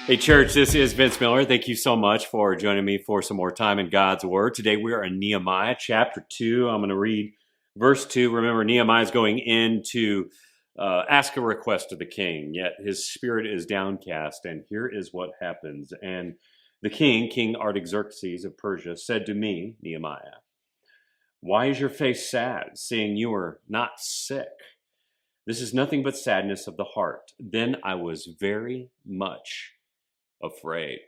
Hey church, this is Vince Miller. Thank you so much for joining me for some more time in God's Word. Today we are in Nehemiah chapter 2. I'm going to read verse 2. Remember, Nehemiah is going in to ask a request of the king, yet his spirit is downcast, and here is what happens. And the king, King Artaxerxes of Persia, said to me, Nehemiah, "Why is your face sad, seeing you are not sick? This is nothing but sadness of the heart." Then I was very much afraid.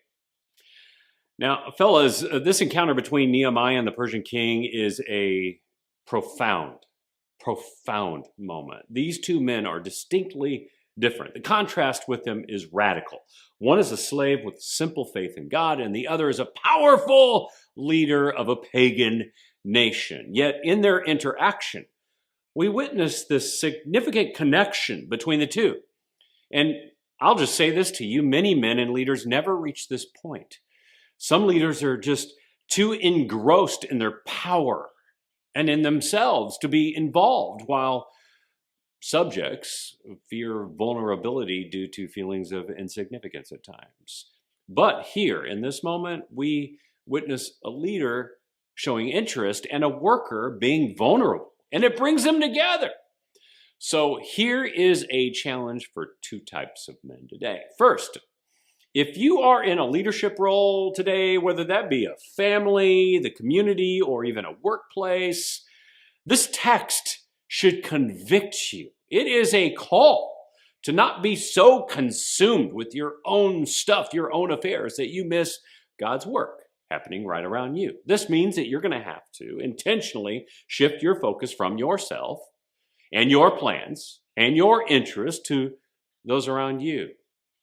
Now, fellas, this encounter between Nehemiah and the Persian king is a profound moment. These two men are distinctly different. The contrast with them is radical. One is a slave with simple faith in God, and the other is a powerful leader of a pagan nation. Yet in their interaction, we witness this significant connection between the two. And I'll just say this to you, many men and leaders never reach this point. Some leaders are just too engrossed in their power and in themselves to be involved, while subjects fear vulnerability due to feelings of insignificance at times. But here, in this moment, we witness a leader showing interest and a worker being vulnerable, and it brings them together. So here is a challenge for two types of men today. First, if you are in a leadership role today, whether that be a family, the community, or even a workplace, this text should convict you. It is a call to not be so consumed with your own stuff, your own affairs, that you miss God's work happening right around you. This means that you're going to have to intentionally shift your focus from yourself and your plans and your interests to those around you,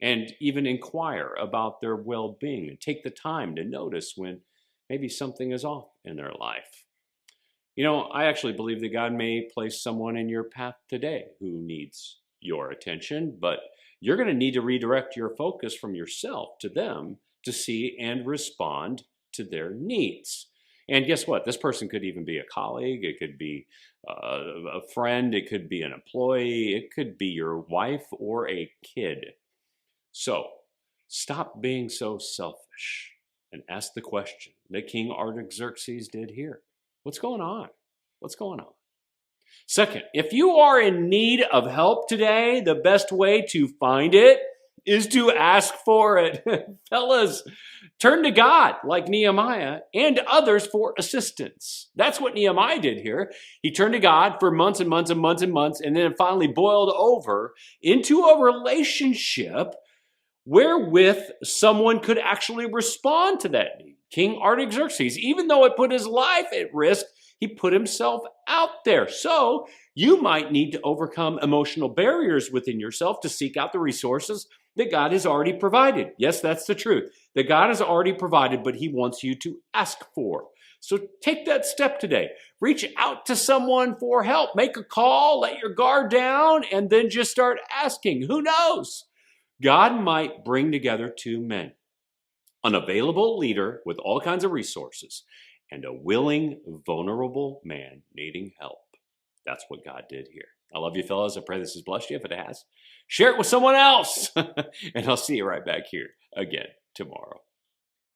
and even inquire about their well-being and take the time to notice when maybe something is off in their life. You know, I actually believe that God may place someone in your path today who needs your attention, but you're going to need to redirect your focus from yourself to them to see and respond to their needs. And guess what? This person could even be a colleague. It could be a friend. It could be an employee. It could be your wife or a kid. So stop being so selfish and ask the question that King Artaxerxes did here. What's going on? What's going on? Second, if you are in need of help today, the best way to find it is to ask for it. Fellas, turn to God like Nehemiah and others for assistance. That's what Nehemiah did here. He turned to God for months and months and months and months, and then finally boiled over into a relationship wherewith someone could actually respond to that need. King Artaxerxes, even though it put his life at risk, he put himself out there. So you might need to overcome emotional barriers within yourself to seek out the resources that God has already provided. Yes, that's the truth. That God has already provided, but he wants you to ask for. So take that step today. Reach out to someone for help. Make a call, let your guard down, and then just start asking. Who knows? God might bring together two men, an available leader with all kinds of resources, and a willing, vulnerable man needing help. That's what God did here. I love you, fellas. I pray this has blessed you. If it has, share it with someone else. And I'll see you right back here again tomorrow.